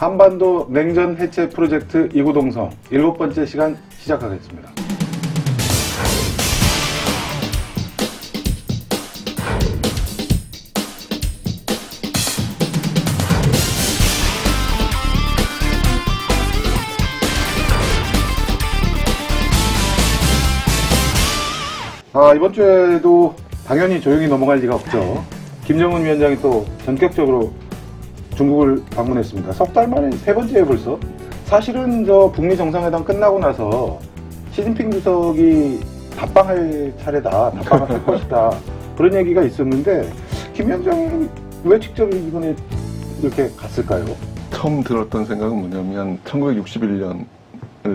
한반도 냉전 해체 프로젝트 이구동성 7번째 시간 시작하겠습니다. 이번 주에도 당연히 조용히 넘어갈 리가 없죠. 김정은 위원장이 또 전격적으로 중국을 방문했습니다. 석 달 만에 3번째에 벌써. 사실은 저 북미 정상회담 끝나고 나서 시진핑 주석이 답방할 차례다, 답방을 할 것이다, 그런 얘기가 있었는데 김 위원장이 왜 직접 이번에 이렇게 갔을까요? 처음 들었던 생각은 뭐냐면 1961년을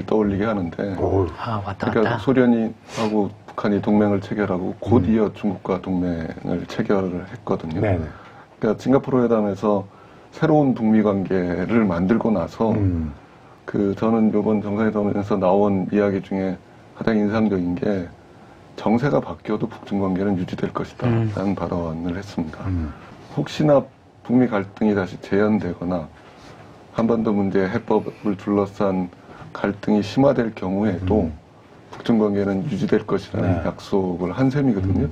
떠올리게 하는데 왔다 그러니까 갔다. 소련이 하고 북한이 동맹을 체결하고 곧 이어 중국과 동맹을 체결을 했거든요. 네네. 그러니까 싱가포르 회담에서 새로운 북미 관계를 만들고 나서 저는 이번 정상회담에서 나온 이야기 중에 가장 인상적인 게 정세가 바뀌어도 북중 관계는 유지될 것이다 라는 발언을 했습니다. 혹시나 북미 갈등이 다시 재현되거나 한반도 문제 해법을 둘러싼 갈등이 심화될 경우에도 북중 관계는 유지될 것이라는 약속을 한 셈이거든요.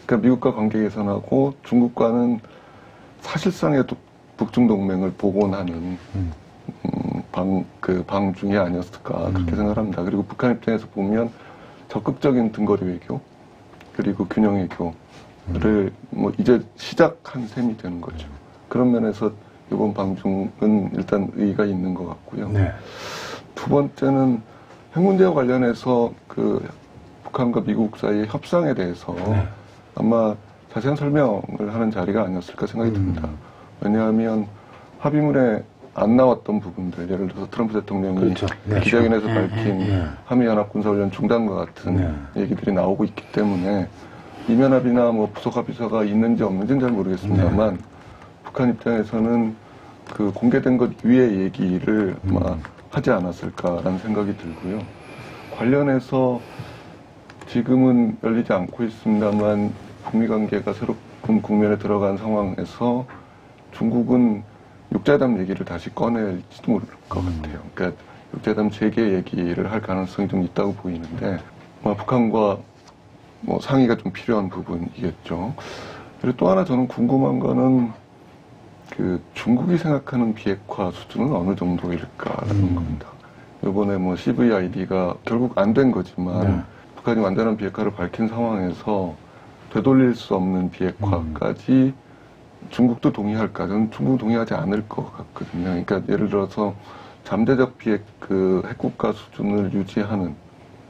그러니까 미국과 관계 개선하고 중국과는 사실상의 북중 동맹을 복원하는 방 중에 아니었을까 그렇게 생각합니다. 그리고 북한 입장에서 보면 적극적인 등거리 외교 그리고 균형 외교를 이제 시작한 셈이 되는 거죠. 그런 면에서 이번 방중은 일단 의의가 있는 것 같고요. 두 번째는 핵 문제와 관련해서 북한과 미국 사이의 협상에 대해서 아마 자세한 설명을 하는 자리가 아니었을까 생각이 듭니다. 왜냐하면 합의문에 안 나왔던 부분들, 예를 들어서 트럼프 대통령이 기자회견에서 밝힌 한미연합군사훈련 중단과 같은 얘기들이 나오고 있기 때문에 이면 합의나 부속 합의서가 있는지 없는지는 잘 모르겠습니다만 북한 입장에서는 공개된 것 이외의 얘기를 아마 하지 않았을까라는 생각이 들고요. 관련해서 지금은 열리지 않고 있습니다만 북미 관계가 새로운 국면에 들어간 상황에서 중국은 육자회담 얘기를 다시 꺼낼지도 모를 것 같아요. 그러니까 육자회담 재개 얘기를 할 가능성이 좀 있다고 보이는데 북한과 상의가 좀 필요한 부분이겠죠. 그리고 또 하나 저는 궁금한 거는 중국이 생각하는 비핵화 수준은 어느 정도일까라는 겁니다. 이번에 CVID가 결국 안 된 거지만 북한이 완전한 비핵화를 밝힌 상황에서 되돌릴 수 없는 비핵화까지 중국도 동의할까? 저는 중국은 동의하지 않을 것 같거든요. 그러니까 예를 들어서 잠재적 핵국가 수준을 유지하는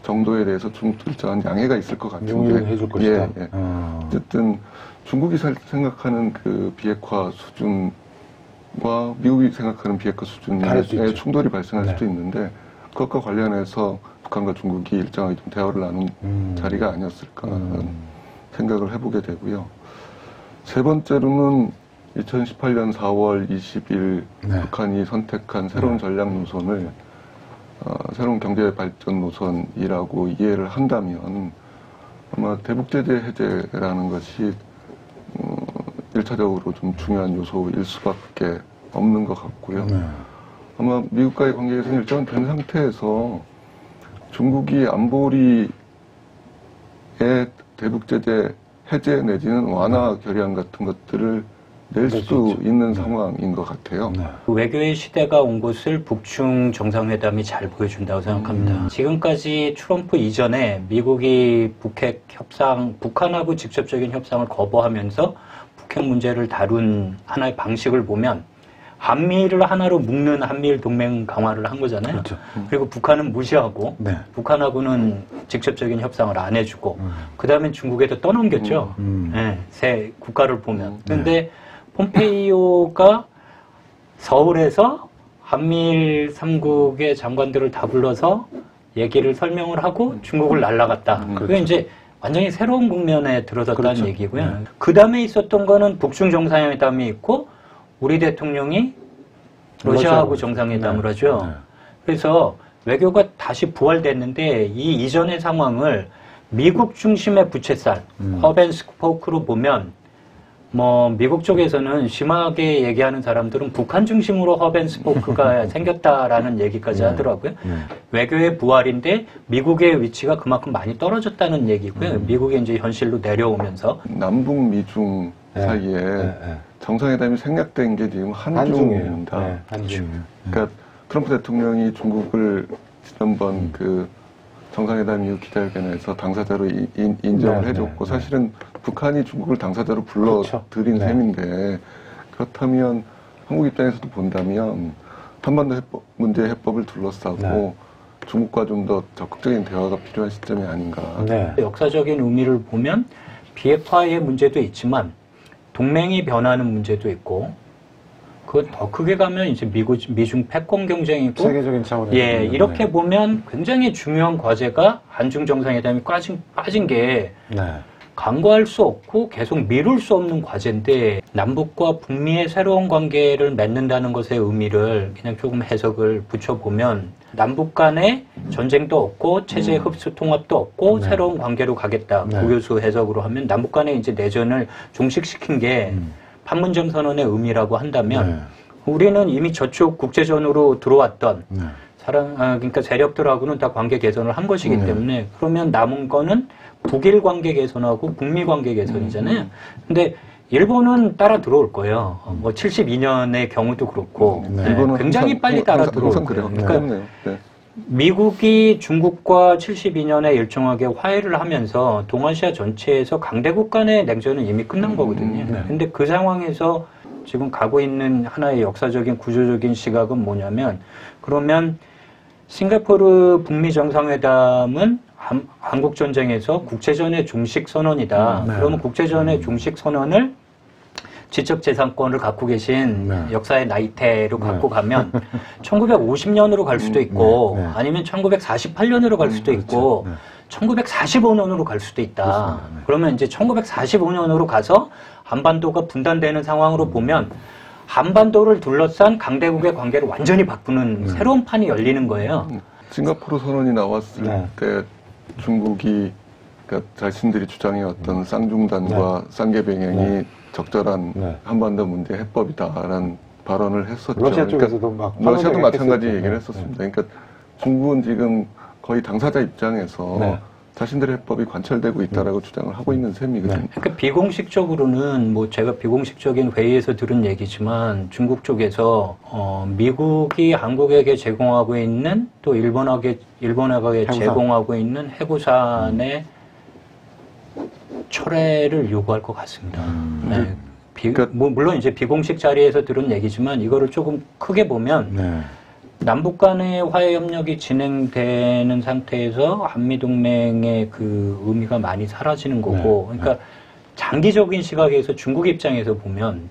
정도에 대해서 중국도 일정한 양해가 있을 것 같은데. 용인을 해줄 것이다. 어쨌든 중국이 생각하는 비핵화 수준과 미국이 생각하는 비핵화 수준의 충돌이 발생할 수도 있는데 그것과 관련해서 북한과 중국이 일정하게 좀 대화를 나눈 자리가 아니었을까 하는 생각을 해보게 되고요. 세 번째로는 2018년 4월 20일 북한이 선택한 새로운 전략 노선을 새로운 경제 발전 노선이라고 이해를 한다면 아마 대북 제재 해제라는 것이 1차적으로 좀 중요한 요소일 수밖에 없는 것 같고요. 아마 미국과의 관계에서는 일정은 된 상태에서 중국이 안보리의 대북 제재 해제 내지는 완화 결의안 같은 것들을 낼 수도 있는 상황인 것 같아요. 외교의 시대가 온 것을 북중 정상회담이 잘 보여준다고 생각합니다. 지금까지 트럼프 이전에 미국이 북핵 협상, 북한하고 직접적인 협상을 거부하면서 북핵 문제를 다룬 하나의 방식을 보면 한미를 하나로 묶는 한미일 동맹 강화를 한 거잖아요. 그리고 북한은 무시하고 북한하고는 직접적인 협상을 안 해주고 그 다음엔 중국에도 떠넘겼죠. 새 국가를 보면. 그런데 폼페이오가 서울에서 한미일 3국의 장관들을 다 불러서 얘기를 설명을 하고 중국을 날라갔다. 그게 이제 완전히 새로운 국면에 들어섰다는 얘기고요. 그 다음에 있었던 거는 북중 정상회담이 있고 우리 대통령이 러시아하고 정상회담을 하죠. 그래서 외교가 다시 부활됐는데 이 이전의 상황을 미국 중심의 부채살, 허벤스포크로 보면 뭐 미국 쪽에서는 심하게 얘기하는 사람들은 북한 중심으로 허벤스포크가 생겼다라는 얘기까지 하더라고요. 외교의 부활인데 미국의 위치가 그만큼 많이 떨어졌다는 얘기고요. 미국이 이제 현실로 내려오면서 남북 미중 사이에 정상회담이 생략된 게 지금 한중입니다. 한중. 그러니까 트럼프 대통령이 중국을 지난번 그 정상회담 이후 기자회견에서 당사자로 인정을 해줬고 사실은 북한이 중국을 당사자로 불러들인 셈인데 그렇다면 한국 입장에서도 본다면 한반도 문제 해법을 둘러싸고 중국과 좀 더 적극적인 대화가 필요한 시점이 아닌가. 역사적인 의미를 보면 비핵화의 문제도 있지만 동맹이 변하는 문제도 있고 그 더 크게 가면 이제 미중 패권 경쟁이고 세계적인 차원에서 이렇게 보면 굉장히 중요한 과제가 한중 정상회담이 빠진 게 간과할 수 없고 계속 미룰 수 없는 과제인데 남북과 북미의 새로운 관계를 맺는다는 것의 의미를 그냥 조금 해석을 붙여보면 남북 간에 전쟁도 없고 체제 흡수 통합도 없고 새로운 관계로 가겠다. 고교수 해석으로 하면 남북 간의 이제 내전을 종식시킨 게 판문점 선언의 의미라고 한다면 우리는 이미 저쪽 국제전으로 들어왔던 그러니까 세력들하고는 다 관계 개선을 한 것이기 때문에 그러면 남은 거는 북일 관계 개선하고 북미 관계 개선이잖아요. 근데 일본은 따라 들어올 거예요. 뭐 72년의 경우도 그렇고 일본은 굉장히 빨리 따라 들어올 거예요. 그러니까 미국이 중국과 72년에 일정하게 화해를 하면서 동아시아 전체에서 강대국 간의 냉전은 이미 끝난 거거든요. 근데 그 상황에서 지금 가고 있는 하나의 역사적인 구조적인 시각은 뭐냐면 그러면 싱가포르 북미 정상회담은 한국전쟁에서 국제전의 종식 선언이다. 그러면 국제전의 종식 선언을 지적재산권을 갖고 계신 역사의 나이테로 갖고 가면 1950년으로 갈 수도 있고 아니면 1948년으로 갈 수도 있고 1945년으로 갈 수도 있다. 그러면 이제 1945년으로 가서 한반도가 분단되는 상황으로 보면 한반도를 둘러싼 강대국의 관계를 완전히 바꾸는 새로운 판이 열리는 거예요. 싱가포르 선언이 나왔을 때 중국이 그러니까 자신들이 주장해왔던 쌍중단과 쌍계병행이 적절한 한반도 문제 해법이다라는 발언을 했었죠. 러시아 쪽에서도 막 러시아도 마찬가지 얘기를 했었습니다. 그러니까 중국은 지금 거의 당사자 입장에서 자신들의 해법이 관철되고 있다라고 주장을 하고 있는 셈이거든요. 그러니까 비공식적으로는 뭐 제가 비공식적인 회의에서 들은 얘기지만 중국 쪽에서 미국이 한국에게 제공하고 있는 또 일본에게 제공하고 있는 해구산의 철회를 요구할 것 같습니다. 그러니까 물론 이제 비공식 자리에서 들은 얘기지만 이거를 조금 크게 보면 남북 간의 화해 협력이 진행되는 상태에서 한미동맹의 그 의미가 많이 사라지는 거고 그러니까 장기적인 시각에서 중국 입장에서 보면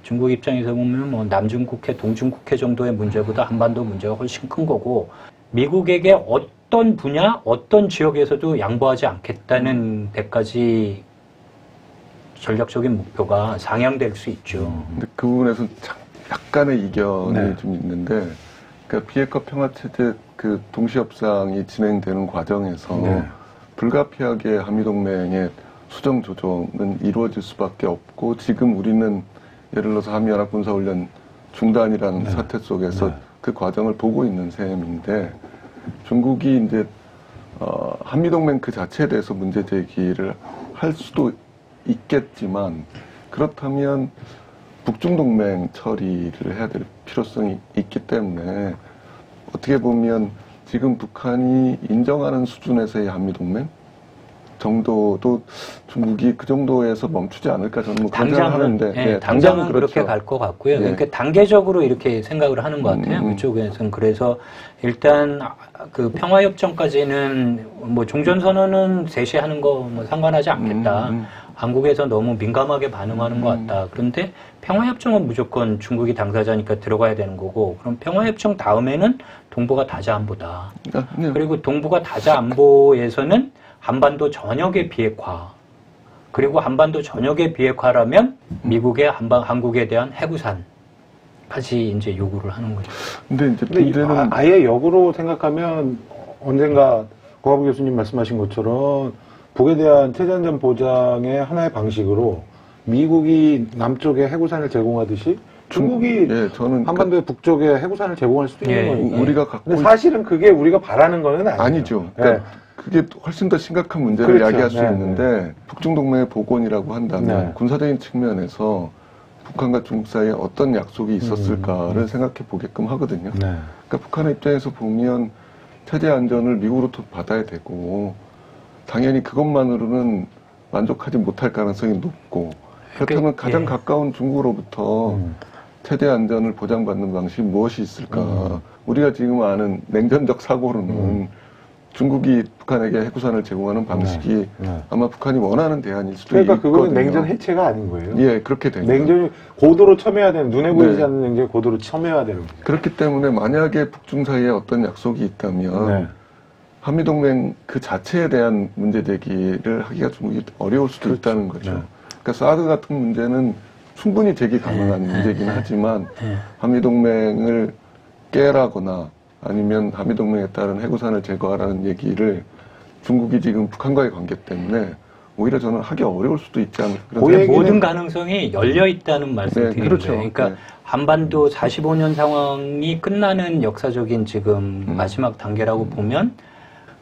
뭐 남중국해, 동중국해 정도의 문제보다 한반도 문제가 훨씬 큰 거고 미국에게 어떤 분야, 어떤 지역에서도 양보하지 않겠다는 데까지 전략적인 목표가 상향될 수 있죠. 근데 그 부분에서 약간의 이견이 좀 있는데, 그러니까 비핵화 평화체제 그 동시협상이 진행되는 과정에서 불가피하게 한미동맹의 수정 조정은 이루어질 수밖에 없고, 지금 우리는 예를 들어서 한미연합 군사훈련 중단이라는 사태 속에서 그 과정을 보고 있는 셈인데, 중국이 이제 한미동맹 그 자체에 대해서 문제 제기를 할 수도 있겠지만 그렇다면 북중동맹 처리를 해야 될 필요성이 있기 때문에 어떻게 보면 지금 북한이 인정하는 수준에서의 한미동맹 정도도 중국이 그 정도에서 멈추지 않을까 저는 뭐 당장은 하는데 당장은 그렇게 갈 것 같고요. 그러니까 단계적으로 이렇게 생각을 하는 것 같아요. 그쪽에서는. 그래서 일단 그 평화협정까지는 뭐 종전선언은 제시하는 거 뭐 상관하지 않겠다. 한국에서 너무 민감하게 반응하는 것 같다. 그런데 평화협정은 무조건 중국이 당사자니까 들어가야 되는 거고, 그럼 평화협정 다음에는 동북아 다자안보다. 그리고 동북아 다자안보에서는 한반도 전역의 비핵화. 그리고 한반도 전역의 비핵화라면 미국의 한국에 대한 해구산까지 이제 요구를 하는 거죠. 근데 이제 문제는 아예 역으로 생각하면 언젠가 고하부 교수님 말씀하신 것처럼 북에 대한 체제안전 보장의 하나의 방식으로 미국이 남쪽에 해구산을 제공하듯이 중국이 예, 저는 한반도의 북쪽에 해구산을 제공할 수도 있는 예, 거니까. 우리가 갖고 근데 사실은 그게 우리가 바라는 거는 아니죠. 아니죠. 그러니까 그게 훨씬 더 심각한 문제를 그렇죠. 야기할 수 네, 있는데 북중 동맹의 복원이라고 한다면 네. 군사적인 측면에서 북한과 중국 사이에 어떤 약속이 있었을까를 생각해 보게끔 하거든요. 네. 그러니까 북한의 입장에서 보면 체제 안전을 미국으로부터 받아야 되고 당연히 그것만으로는 만족하지 못할 가능성이 높고 그렇다면 가장 예. 가까운 중국으로부터 최대 안전을 보장받는 방식이 무엇이 있을까? 우리가 지금 아는 냉전적 사고로는 중국이 북한에게 핵우산을 제공하는 방식이 네. 아마 북한이 원하는 대안일 수도 그러니까 있거든요. 그거는 냉전 해체가 아닌 거예요. 예, 그렇게 됩니다. 냉전이 고도로 첨예화 되는, 눈에 보이지 네. 않는 냉전이 고도로 첨예화 되는 거예요. 그렇기 때문에 만약에 북중 사이에 어떤 약속이 있다면 네. 한미동맹 그 자체에 대한 문제 제기를 하기가 중국이 어려울 수도 그렇죠. 있다는 거죠. 네. 그러니까 사드 같은 문제는 충분히 제기 가능한 문제긴 하지만 한미동맹을 깨라거나 아니면 한미동맹에 따른 해구산을 제거하라는 얘기를 중국이 지금 북한과의 관계 때문에 오히려 저는 하기 어려울 수도 있지 않을까 그런 그 생각이 얘기는- 모든 가능성이 열려 있다는 말씀을 네, 드리는 그렇죠. 거예요. 그러니까 네. 한반도 45년 상황이 끝나는 역사적인 지금 마지막 단계라고 보면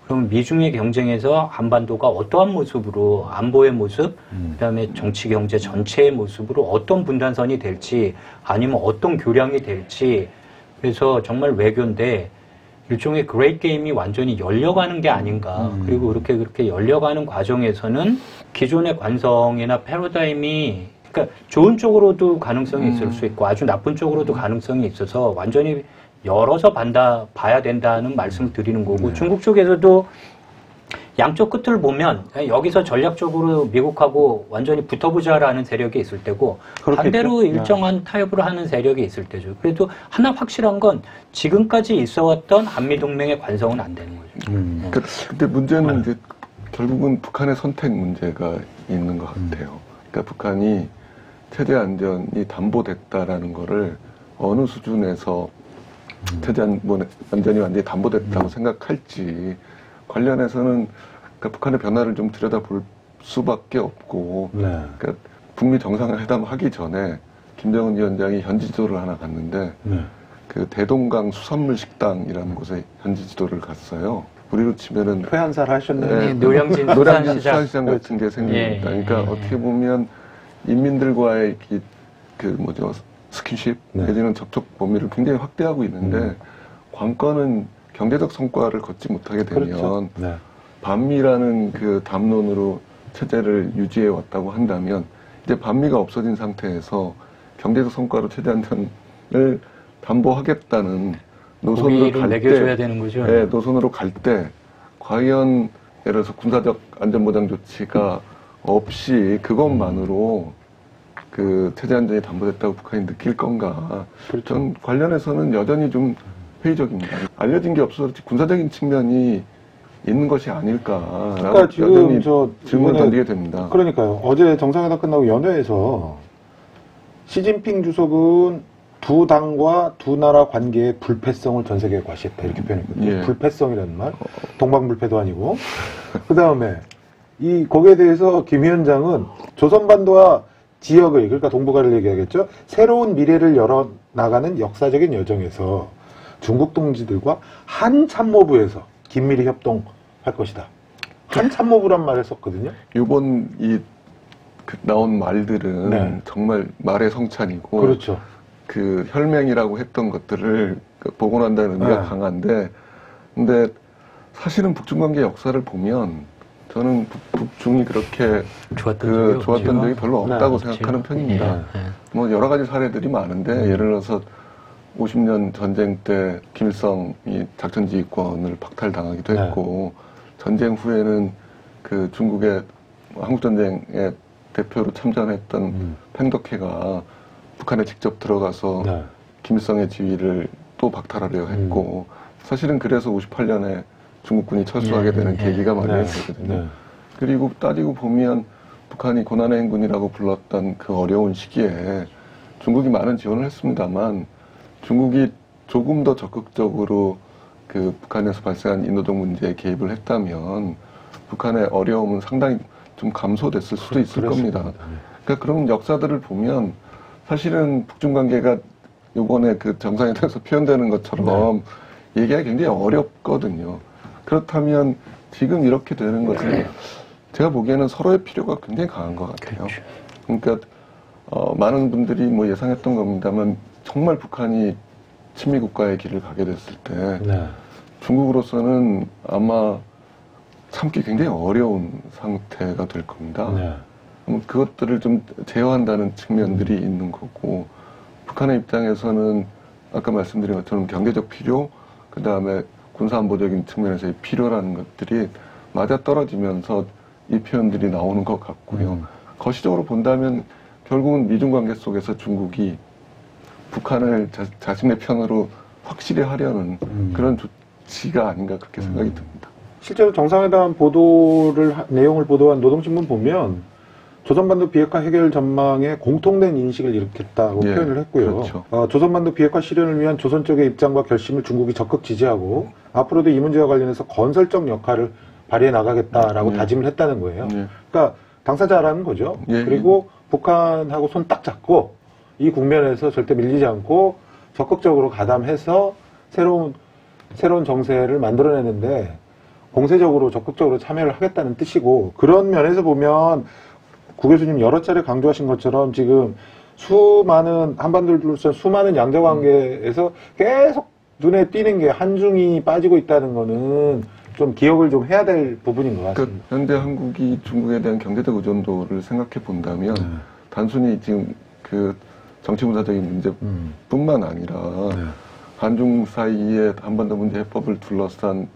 그럼 미중의 경쟁에서 한반도가 어떠한 모습으로 안보의 모습, 그다음에 정치 경제 전체의 모습으로 어떤 분단선이 될지 아니면 어떤 교량이 될지 그래서 정말 외교인데 일종의 그레이트 게임이 완전히 열려가는 게 아닌가. 그리고 그렇게 열려가는 과정에서는 기존의 관성이나 패러다임이 그러니까 좋은 쪽으로도 가능성이 있을 수 있고 아주 나쁜 쪽으로도 가능성이 있어서 완전히 열어서 봐야 된다는 말씀을 드리는 거고 중국 쪽에서도 양쪽 끝을 보면 여기서 전략적으로 미국하고 완전히 붙어보자라는 세력이 있을 때고 그렇겠죠. 반대로 일정한 타협을 하는 세력이 있을 때죠. 그래도 하나 확실한 건 지금까지 있어왔던 한미동맹의 관성은 안 되는 거죠. 근데 문제는 이제 결국은 북한의 선택 문제가 있는 것 같아요. 그러니까 북한이 체제 안전이 담보됐다라는 거를 어느 수준에서 체제 안전이 완전히 담보됐다고 생각할지 관련해서는 그러니까 북한의 변화를 좀 들여다볼 수밖에 없고 네. 그러니까 북미 정상회담 하기 전에 김정은 위원장이 현지 지도를 하나 갔는데 네. 그 대동강 수산물 식당이라는 곳에 현지 지도를 갔어요. 우리로 치면은 회한사를 하셨네요. 네, 노량진 노량진 수산시장. 수산시장 같은 게 생깁니다. 예, 예, 그러니까 예. 어떻게 보면 인민들과의 스킨십 네. 내지는 접촉 범위를 굉장히 확대하고 있는데 관건은 경제적 성과를 걷지 못하게 되면 그렇죠. 네. 반미라는 그 담론으로 체제를 유지해 왔다고 한다면 이제 반미가 없어진 상태에서 경제적 성과로 체제 안전을 담보하겠다는 노선으로 고기를 갈 매겨줘야 때, 되는 거죠. 네, 노선으로 갈 때 과연 예를 들어서 군사적 안전보장 조치가 없이 그것만으로 그 체제 안전이 담보됐다고 북한이 느낄 건가? 그렇죠. 전 관련해서는 여전히 좀 회의적입니다. 알려진 게 없어서 군사적인 측면이 있는 것이 아닐까라고 그러니까 지금 여전히 저 질문을 이번에- 던지게 됩니다. 그러니까요. 어제 정상회담 끝나고 연회에서 시진핑 주석은 두 당과 두 나라 관계의 불패성을 전 세계에 과시했다 이렇게 표현했거든요. 예. 불패성이라는 말, 동방불패도 아니고. 그 다음에 거기에 대해서 김 위원장은 조선반도와 지역의 그러니까 동북아를 얘기하겠죠. 새로운 미래를 열어 나가는 역사적인 여정에서 중국 동지들과 한 참모부에서 긴밀히 협동할 것이다. 한 참모부란 말을 썼거든요. 이번 나온 말들은 네. 정말 말의 성찬이고 그렇죠. 그 혈맹이라고 했던 것들을 복원한다는 의미가 네. 강한데 근데 사실은 북중 관계 역사를 보면 저는 북중이 그렇게 좋았던 적이 없죠. 좋았던 적이 별로 없다고 네, 생각하는 편입니다. 예, 예. 뭐 여러 가지 사례들이 많은데 예를 들어서 50년 전쟁 때 김일성이 작전지휘권을 박탈당하기도 네. 했고 전쟁 후에는 그 중국의 한국전쟁에 대표로 참전했던 팽덕회가 북한에 직접 들어가서 네. 김일성의 지위를 또 박탈하려 했고 사실은 그래서 58년에 중국군이 철수하게 예, 되는 예. 계기가 네. 마련됐거든요. 네. 그리고 따지고 보면 북한이 고난의 행군이라고 불렀던 그 어려운 시기에 중국이 많은 지원을 했습니다만 중국이 조금 더 적극적으로 그 북한에서 발생한 인도적 문제에 개입을 했다면 북한의 어려움은 상당히 좀 감소됐을 수도 있을 그렇습니다. 겁니다. 그러니까 그런 역사들을 보면 사실은 북중 관계가 이번에 그 정상회담에서 표현되는 것처럼 얘기하기 굉장히 어렵거든요. 그렇다면 지금 이렇게 되는 것은 제가 보기에는 서로의 필요가 굉장히 강한 것 같아요. 그러니까 많은 분들이 뭐 예상했던 겁니다만 정말 북한이 친미 국가의 길을 가게 됐을 때 중국으로서는 아마 참기 굉장히 어려운 상태가 될 겁니다. 그것들을 좀 제어한다는 측면들이 있는 거고, 북한의 입장에서는 아까 말씀드린 것처럼 경제적 필요, 그 다음에 군사안보적인 측면에서의 필요라는 것들이 맞아떨어지면서 이 표현들이 나오는 것 같고요. 거시적으로 본다면 결국은 미중 관계 속에서 중국이 북한을 자신의 편으로 확실히 하려는 그런 조치가 아닌가 그렇게 생각이 듭니다. 실제로 정상회담 내용을 보도한 노동신문 보면 조선반도 비핵화 해결 전망에 공통된 인식을 일으켰다고 예, 표현을 했고요. 그렇죠. 조선반도 비핵화 실현을 위한 조선 쪽의 입장과 결심을 중국이 적극 지지하고 앞으로도 이 문제와 관련해서 건설적 역할을 발휘해 나가겠다라고 다짐을 했다는 거예요. 그러니까 당사자라는 거죠. 그리고 북한하고 손 딱 잡고 이 국면에서 절대 밀리지 않고 적극적으로 가담해서 새로운 정세를 만들어내는데 공세적으로 적극적으로 참여를 하겠다는 뜻이고, 그런 면에서 보면 구 교수님 여러 차례 강조하신 것처럼 지금 한반도를 둘러싼 수많은 양자 관계에서 계속 눈에 띄는 게 한중이 빠지고 있다는 거는 좀 기억을 좀 해야 될 부분인 것 같습니다. 그러니까 현대 한국이 중국에 대한 경제적 의존도를 생각해 본다면 단순히 지금 그 정치 군사적인 문제뿐만 아니라 한중 사이의 한반도 문제 해법을 둘러싼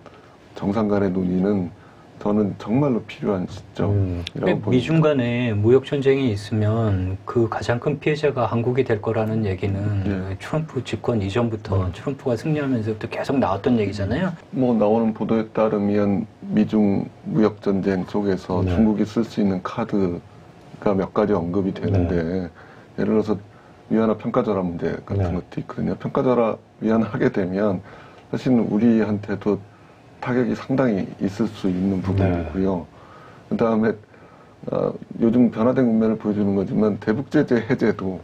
정상 간의 논의는 저는 정말로 필요한 시점이라고 봅니다. 미중 간에 무역 전쟁이 있으면 그 가장 큰 피해자가 한국이 될 거라는 얘기는 트럼프 집권 이전부터 트럼프가 승리하면서부터 계속 나왔던 얘기잖아요. 뭐 나오는 보도에 따르면 미중 무역 전쟁 속에서 중국이 쓸 수 있는 카드가 몇 가지 언급이 되는데 예를 들어서 위안화 평가절하 문제 같은 것도 있거든요. 평가절하 위안하게 되면 사실 우리한테도 타격이 상당히 있을 수 있는 부분이고요. 그 다음에 요즘 변화된 국면을 보여주는 거지만 대북제재 해제도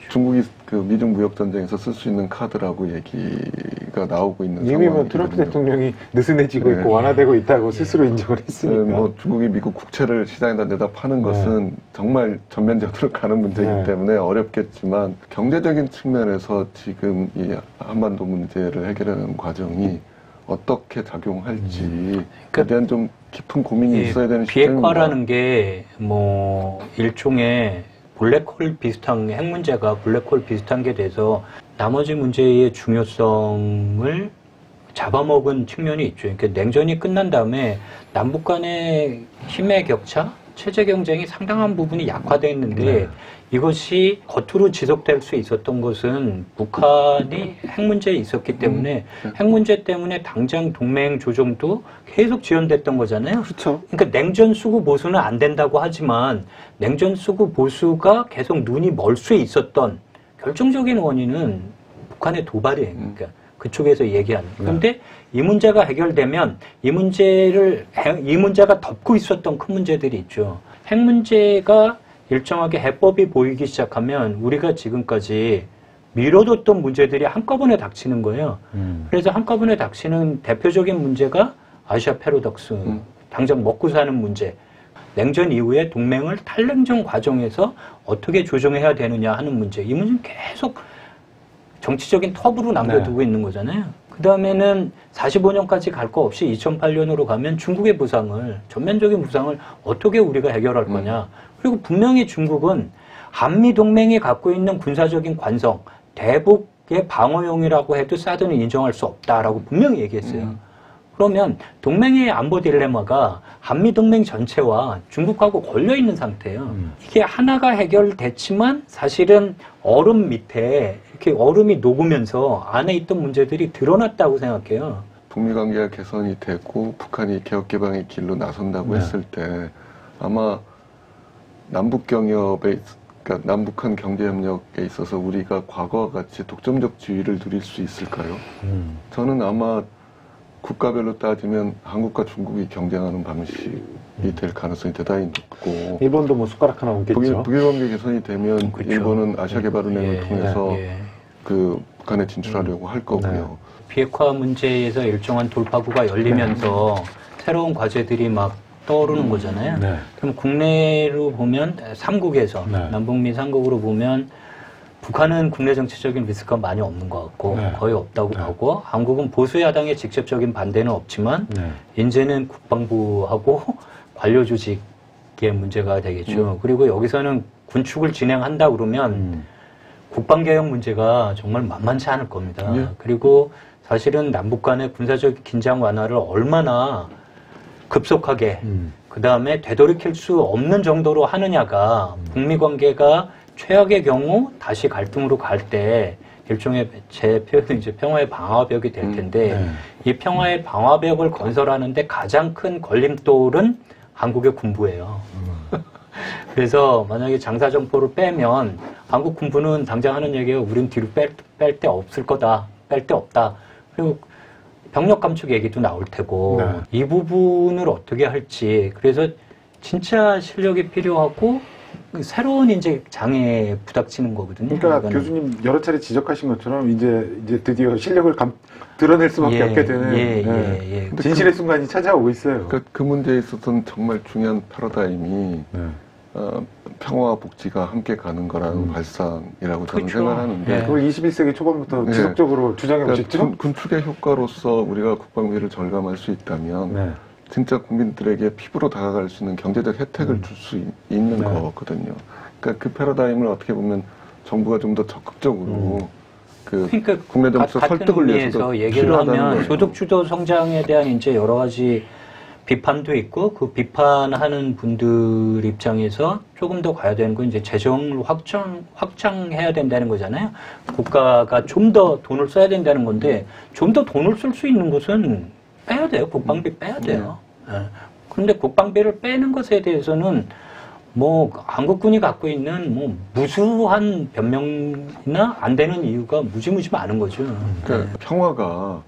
중국이 그 미중 무역 전쟁에서 쓸 수 있는 카드라고 얘기가 나오고 있는 상황이거든요. 이미 뭐 트럼프 대통령이 느슨해지고 있고 완화되고 있다고 스스로 인정을 했으니까. 뭐 중국이 미국 국채를 시장에다 내다 파는 것은 정말 전면전으로 가는 문제이기 때문에 어렵겠지만 경제적인 측면에서 지금 이 한반도 문제를 해결하는 과정이 어떻게 작용할지에 대한 좀 깊은 고민이 있어야 되는 시점입니다. 비핵화라는 게 뭐 일종의 블랙홀 비슷한 핵 문제가 블랙홀 비슷한 게 돼서 나머지 문제의 중요성을 잡아먹은 측면이 있죠. 그러니까 냉전이 끝난 다음에 남북 간의 힘의 격차, 체제 경쟁이 상당한 부분이 약화됐는데 이것이 겉으로 지속될 수 있었던 것은 북한이 핵 문제에 있었기 때문에 핵 문제 때문에 당장 동맹 조정도 계속 지연됐던 거잖아요. 그렇죠. 그러니까 냉전 수구 보수는 안 된다고 하지만 냉전 수구 보수가 계속 눈이 멀 수 있었던 결정적인 원인은 북한의 도발이에요. 그러니까 그쪽에서 얘기하는. 그런데 이 문제가 해결되면 이 문제가 덮고 있었던 큰 문제들이 있죠. 핵 문제가 일정하게 해법이 보이기 시작하면 우리가 지금까지 미뤄뒀던 문제들이 한꺼번에 닥치는 거예요. 그래서 한꺼번에 닥치는 대표적인 문제가 아시아 패러독스, 당장 먹고 사는 문제. 냉전 이후에 동맹을 탈냉전 과정에서 어떻게 조정해야 되느냐 하는 문제. 이 문제는 계속 정치적인 텁으로 남겨두고 있는 거잖아요. 그 다음에는 45년까지 갈 거 없이 2008년으로 가면 중국의 부상을, 전면적인 부상을 어떻게 우리가 해결할 거냐. 그리고 분명히 중국은 한미동맹이 갖고 있는 군사적인 관성, 대북의 방어용이라고 해도 사드는 인정할 수 없다라고 분명히 얘기했어요. 그러면 동맹의 안보 딜레마가 한미동맹 전체와 중국하고 걸려있는 상태예요. 이게 하나가 해결됐지만 사실은 얼음 밑에 이렇게 얼음이 녹으면서 안에 있던 문제들이 드러났다고 생각해요. 북미 관계가 개선이 되고 북한이 개혁 개방의 길로 나선다고 했을 때 아마 남북 경협에, 그러니까 남북한 경제 협력에 있어서 우리가 과거와 같이 독점적 지위를 누릴 수 있을까요? 저는 아마 국가별로 따지면 한국과 중국이 경쟁하는 방식이 될 가능성이 대단히 높고 일본도 뭐 숟가락 하나 얹겠죠. 북일 관계 개선이 되면 그렇죠. 일본은 아시아개발은행을 예, 통해서 예. 그 북한에 진출하려고 할 거고요. 비핵화 문제에서 일정한 돌파구가 열리면서 새로운 과제들이 막 떠오르는 거잖아요. 네. 그럼 국내로 보면 3국에서 네. 남북미 3국으로 보면 북한은 국내 정치적인 리스크가 많이 없는 것 같고 네. 거의 없다고 네. 하고 한국은 보수 야당의 직접적인 반대는 없지만 네. 이제는 국방부하고 관료 조직의 문제가 되겠죠. 그리고 여기서는 군축을 진행한다 그러면 국방개혁 문제가 정말 만만치 않을 겁니다. 예. 그리고 사실은 남북 간의 군사적 긴장 완화를 얼마나 급속하게 그 다음에 되돌이킬 수 없는 정도로 하느냐가 북미 관계가 최악의 경우 다시 갈등으로 갈 때 일종의 제 표현은 이제 평화의 방화벽이 될 텐데 네. 이 평화의 방화벽을 건설하는데 가장 큰 걸림돌은 한국의 군부예요. 그래서 만약에 장사정포를 빼면 한국 군부는 당장 하는 얘기가 우린 뒤로 뺄 데 없을 거다. 뺄 데 없다. 그리고 병력 감축 얘기도 나올 테고 네. 이 부분을 어떻게 할지 그래서 진짜 실력이 필요하고 새로운 이제 장애에 부닥치는 거거든요. 그러니까 이거는. 교수님 여러 차례 지적하신 것처럼 이제 드디어 실력을 드러낼 수밖에 예, 없게 되는 예, 네. 예, 예. 진실의 순간이 찾아오고 있어요. 그러니까 그 문제에 있어서는 정말 중요한 패러다임이 네. 평화와 복지가 함께 가는 거라는 발상이라고 저는 그렇죠. 생각하는데 예. 그걸 21세기 초반부터 네. 지속적으로 주장해 그러니까 오셨죠? 군축의 효과로서 우리가 국방비를 절감할 수 있다면 네. 진짜 국민들에게 피부로 다가갈 수 있는 경제적 혜택을 줄 수 있는 네. 거거든요. 그러니까 그 패러다임을 어떻게 보면 정부가 좀 더 적극적으로 그 그러니까 국내 정치적 같은 설득을 위해서도 의미에서 얘기를 필요하다는 하면 거예요. 소득주도 성장에 대한 이제 여러 가지 비판도 있고 그 비판하는 분들 입장에서 조금 더 가야 되는 건 이제 재정을 확장해야 된다는 거잖아요. 국가가 좀 더 돈을 써야 된다는 건데 좀 더 돈을 쓸 수 있는 것은 빼야 돼요. 국방비 빼야 돼요. 예. 그런데 국방비를 빼는 것에 대해서는 뭐 한국군이 갖고 있는 뭐 무수한 변명이나 안 되는 이유가 무지무지 많은 거죠. 그러니까 평화가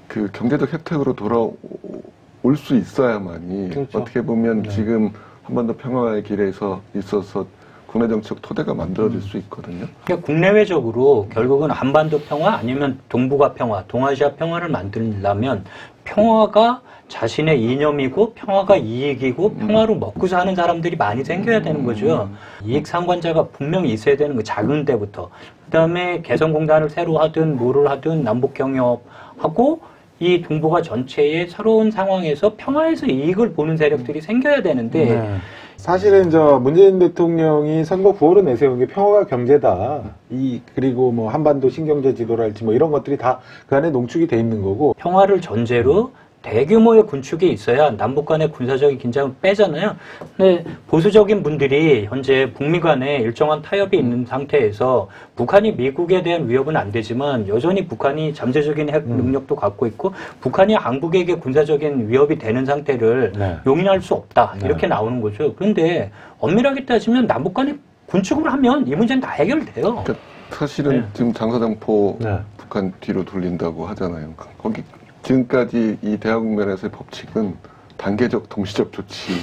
그 경제적 혜택으로 돌아올 수 있어야만이 그렇죠. 어떻게 보면 네. 지금 한반도 평화의 길에 있어서 국내 정치적 토대가 만들어질 수 있거든요. 그러니까 국내외적으로 결국은 한반도 평화 아니면 동북아 평화, 동아시아 평화를 만들려면 평화가 자신의 이념이고 평화가 이익이고 평화로 먹고 사는 사람들이 많이 생겨야 되는 거죠. 이익 상관자가 분명히 있어야 되는 거 작은 데부터. 그다음에 개성공단을 새로 하든 뭐를 하든 남북 경협하고 이 동북아 전체의 새로운 상황에서 평화에서 이익을 보는 세력들이 생겨야 되는데 네. 사실은 문재인 대통령이 선거 구호로 내세운 게 평화가 경제다. 그리고 뭐 한반도 신경제 지도랄지 뭐 이런 것들이 다 그 안에 농축이 돼 있는 거고. 평화를 전제로 대규모의 군축이 있어야 남북 간의 군사적인 긴장을 빼잖아요. 근데 보수적인 분들이 현재 북미 간에 일정한 타협이 있는 상태에서 북한이 미국에 대한 위협은 안 되지만 여전히 북한이 잠재적인 핵 능력도 갖고 있고 북한이 한국에게 군사적인 위협이 되는 상태를 네. 용인할 수 없다. 이렇게 네. 나오는 거죠. 그런데 엄밀하게 따지면 남북 간에 군축을 하면 이 문제는 다 해결돼요. 그러니까 사실은 네. 지금 장사장포 네. 북한 뒤로 돌린다고 하잖아요. 거기 지금까지 이 대화국면에서의 법칙은 단계적 동시적 조치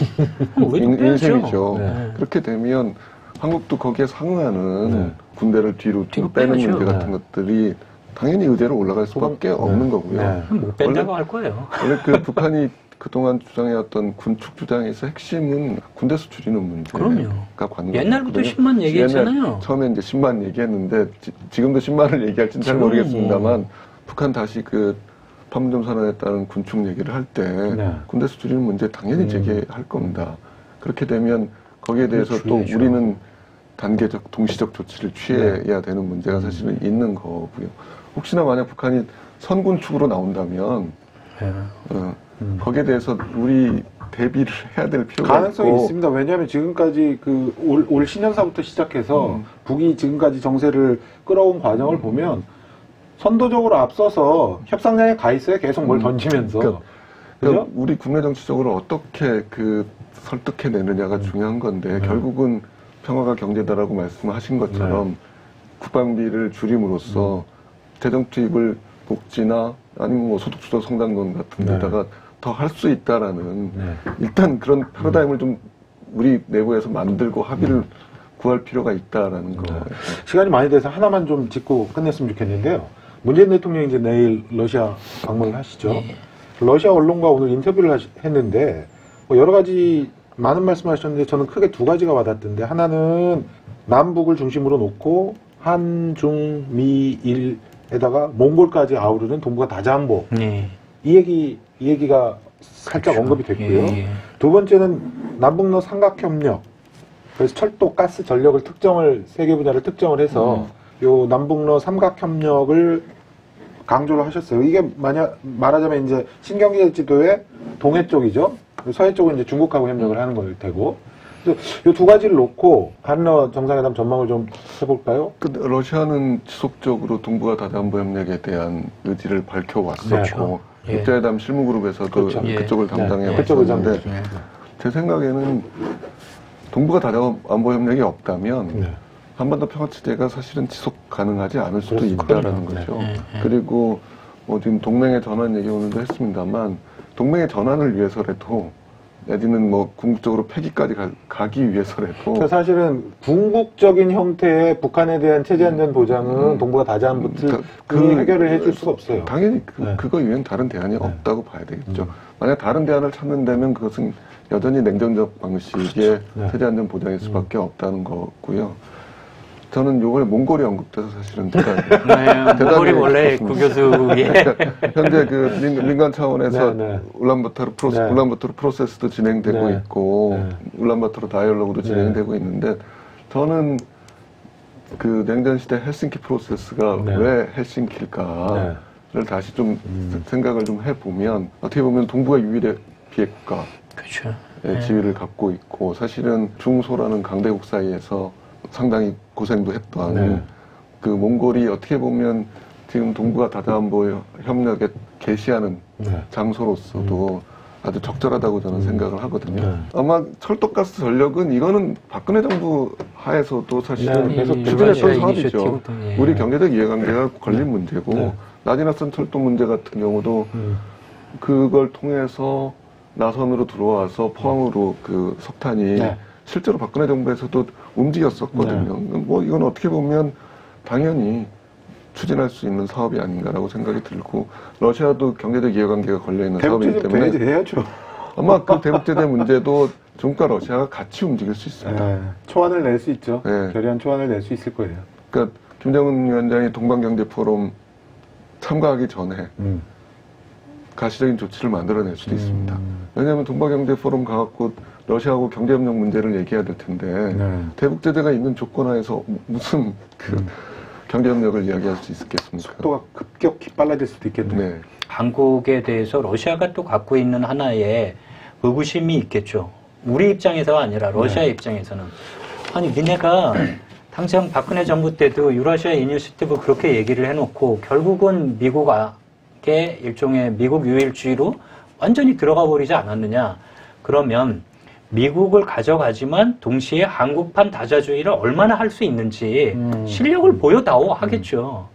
우리도 빼야죠. 인셈이죠. 네. 그렇게 되면 한국도 거기에 상응하는 네. 군대를 뒤로 뒤로 빼는 빼야죠. 문제 같은 것들이 당연히 의제로 올라갈 수밖에 없는 거고요. 네. 못 뺀다고 할 거예요. 원래 그 북한이 그동안 주장해왔던 군축 주장에서 핵심은 군대 수 줄이는 문제가 그럼요. 관건이거든요. 옛날부터 10만 얘기했잖아요. 옛날 처음에 이제 10만 얘기했는데 지금도 10만을 얘기할지는 잘 모르겠습니다만 북한 다시 그 판문점 선언에 따른 군축 얘기를 할 때 네. 군대 수 줄이는 문제 당연히 제기할 겁니다. 그렇게 되면 거기에 대해서 또 줄이죠. 우리는 단계적 동시적 조치를 취해야 되는 문제가 사실은 있는 거고요. 혹시나 만약 북한이 선군축으로 나온다면 네. 거기에 대해서 우리 대비를 해야 될 필요가 가능성이 있고 있습니다. 왜냐하면 지금까지 올 신년사부터 시작해서 북이 지금까지 정세를 끌어온 과정을 보면 선도적으로 앞서서 협상장에 가 있어요. 계속 뭘 던지면서. 그러니까 그죠? 우리 국내 정치적으로 어떻게 설득해내느냐가 중요한 건데 결국은 평화가 경제다라고 말씀하신 것처럼 국방비를 줄임으로써 재정 투입을 복지나 아니면 뭐 소득주도 성장론 같은 네. 데다가 더 할 수 있다라는 네. 일단 그런 패러다임을 좀 우리 내부에서 만들고 합의를 구할 필요가 있다라는 거. 네. 시간이 많이 돼서 하나만 좀 짚고 끝냈으면 좋겠는데요. 문재인 대통령이 이제 내일 러시아 방문을 하시죠. 예. 러시아 언론과 오늘 인터뷰를 했는데 뭐 여러 가지 많은 말씀하셨는데 저는 크게 두 가지가 와닿던데 하나는 남북을 중심으로 놓고 한중미일에다가 몽골까지 아우르는 동북아 다자안보 네. 이 얘기가 살짝 그렇죠. 언급이 됐고요. 예, 예. 두 번째는 남북로 삼각협력. 그래서 철도, 가스, 전력을 세 개 분야를 특정을 해서 요 남북로 삼각협력을 강조를 하셨어요. 이게 말하자면 이제 신경제지도의 동해 쪽이죠. 서해 쪽은 이제 중국하고 협력을 하는 걸 테고. 요 두 가지를 놓고 한러 정상회담 전망을 좀 해볼까요? 근데 러시아는 지속적으로 동북아 다자안보 협력에 대한 의지를 밝혀왔었고 그렇죠. 예. 국제회담 실무그룹에서도 그렇죠. 그쪽을 담당해 네, 그쪽을 왔었는데 네. 제 생각에는 동북아 다자안보 협력이 없다면 네. 한반도 평화체제가 사실은 지속 가능하지 않을 수도 그렇습니다. 있다라는 네. 거죠. 네. 그리고 뭐 지금 동맹의 전환 얘기 오늘도 했습니다만 동맹의 전환을 위해서라도 내지는 뭐 궁극적으로 폐기까지 가기 위해서라도 그러니까 사실은 궁극적인 형태의 북한에 대한 체제 안전 보장은 동북아 다자안보 틀이 해결을 해줄 수가 없어요. 당연히 네. 그거 이외엔 다른 대안이 없다고 봐야 되겠죠. 만약 다른 대안을 찾는다면 그것은 여전히 냉전적 방식의 그렇죠. 네. 체제 안전 보장일 수밖에 없다는 거고요. 저는 요번에 몽골이 언급돼서 사실은 몽골이 원래 구 교수의 현재 그 민간 차원에서 네, 네. 울란바토르 네. 프로세스도 진행되고 네. 있고 네. 울란바토르 다이얼로그도 네. 진행되고 있는데 저는 그 냉전 시대 헬싱키 프로세스가 네. 왜 헬싱키일까를 다시 좀 생각을 좀 해보면 어떻게 보면 동북아 유일의 비핵국가 그렇죠. 지위를 갖고 있고 사실은 중소라는 강대국 사이에서 상당히 고생도 했던 네. 그 몽골이 어떻게 보면 지금 동북아 다자안보 협력에 개시하는 네. 장소로서도 아주 적절하다고 저는 생각을 하거든요. 네. 아마 철도가스 전력은 이거는 박근혜 정부 하에서도 사실은 네, 계속 추진했던 러시아 사업이죠. 이니셔티브도, 예. 우리 경제적 이해관계가 걸린 문제고 네. 나지나선 철도 문제 같은 경우도 그걸 통해서 나선으로 들어와서 포항으로 그 석탄이 네. 실제로 박근혜 정부에서도 움직였었거든요. 뭐 이건 어떻게 보면 당연히 추진할 수 있는 사업이 아닌가라고 생각이 들고 러시아도 경제적 이해관계가 걸려있는 사업이기 때문에 해야죠. 아마 그 대북제재 문제도 중국과 러시아가 같이 움직일 수 있습니다. 네. 초안을 낼 수 있죠. 네. 결의안 초안을 낼 수 있을 거예요. 그러니까 김정은 위원장이 동방경제포럼 참가하기 전에 가시적인 조치를 만들어낼 수도 있습니다. 왜냐하면 동방경제포럼 가갖고 러시아하고 경제협력 문제를 얘기해야 될 텐데 네. 대북제재가 있는 조건 하에서 무슨 그 경제협력을 이야기할 수 있겠습니까? 속도가 급격히 빨라질 수도 있겠네요. 네. 한국에 대해서 러시아가 또 갖고 있는 하나의 의구심이 있겠죠. 우리 입장에서가 아니라 러시아 입장에서는 아니 니네가 당장 박근혜 정부 때도 유라시아 이니셔티브 그렇게 얘기를 해놓고 결국은 미국의 일종의 미국 유일주의로 완전히 들어가 버리지 않았느냐. 그러면 미국을 가져가지만 동시에 한국판 다자주의를 얼마나 할 수 있는지 실력을 보여다오 하겠죠.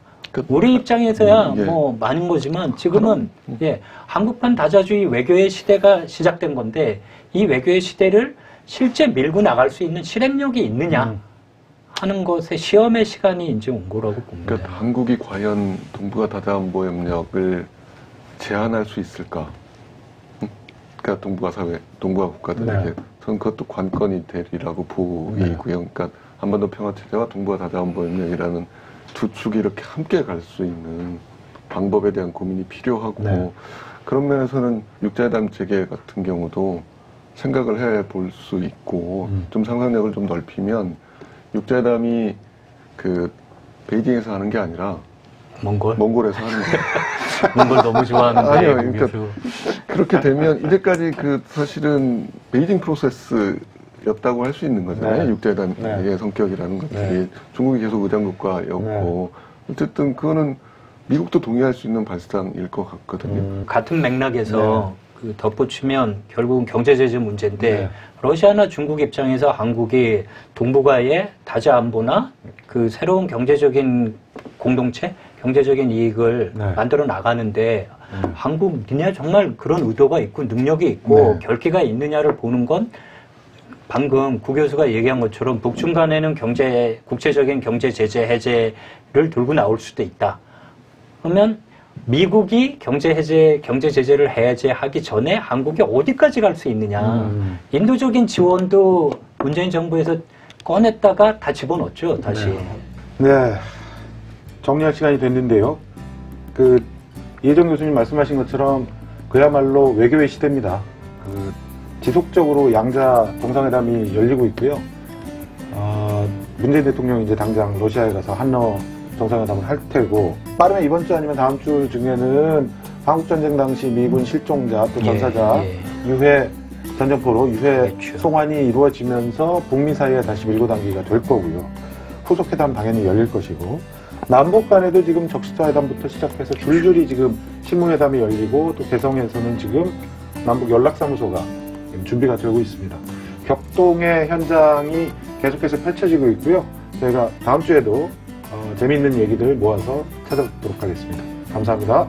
우리 입장에서야 예. 뭐 많은 거지만 지금은 예, 한국판 다자주의 외교의 시대가 시작된 건데 이 외교의 시대를 실제 밀고 나갈 수 있는 실행력이 있느냐 하는 것에 시험의 시간이 이제 온 거라고 봅니다. 그러니까 한국이 과연 동북아 다자안보 협력을 제한할 수 있을까? 그러니까 동북아 사회, 동북아 국가들에게 네. 저는 그것도 관건이 되리라고 보이고요. 그러니까 한반도 평화체제와 동북아 다자안보 협력이라는 두 축이 이렇게 함께 갈 수 있는 방법에 대한 고민이 필요하고 네. 그런 면에서는 육자회담 재개 같은 경우도 생각을 해볼 수 있고 좀 상상력을 좀 넓히면 육자회담이 그 베이징에서 하는 게 아니라 몽골에서 하는 거예요. 몽골 너무 좋아하는데. 아니요, 그러니까 그렇게 되면 이제까지 그 사실은 베이징 프로세스였다고 할 수 있는 거잖아요. 네. 육자회담의 네. 성격이라는 것들이 네. 중국이 계속 의장국가였고 어쨌든 그거는 미국도 동의할 수 있는 발상일 것 같거든요. 같은 맥락에서 그 덧붙이면 결국은 경제제재 문제인데 네. 러시아나 중국 입장에서 한국이 동북아의 다자안보나 그 새로운 경제적인 공동체, 경제적인 이익을 네. 만들어 나가는데 한국 니네 정말 그런 의도가 있고 능력이 있고 네. 결기가 있느냐를 보는 건 방금 구 교수가 얘기한 것처럼 북중 간에는 국제적인 경제 제재 해제를 들고 나올 수도 있다. 그러면 미국이 경제 제재를 해제하기 전에 한국이 어디까지 갈 수 있느냐. 인도적인 지원도 문재인 정부에서 꺼냈다가 다 집어넣었죠, 다시. 네. 정리할 시간이 됐는데요. 이혜정 교수님 말씀하신 것처럼 그야말로 외교의 시대입니다. 지속적으로 양자 정상회담이 열리고 있고요. 문재인 대통령이 이제 당장 러시아에 가서 한러 정상회담을 할 테고, 빠르면 이번 주 아니면 다음 주 중에는 한국전쟁 당시 미군 실종자 또 전사자 유해 전쟁포로 유해 그렇죠. 송환이 이루어지면서 북미 사이에 다시 밀고 당기기가 될 거고요. 후속회담 당연히 열릴 것이고, 남북 간에도 지금 적시자회담부터 시작해서 줄줄이 지금 실무회담이 열리고, 또 개성에서는 지금 남북 연락사무소가 지금 준비가 되고 있습니다. 격동의 현장이 계속해서 펼쳐지고 있고요. 저희가 다음 주에도 재미있는 얘기들 모아서 찾아뵙도록 하겠습니다. 감사합니다.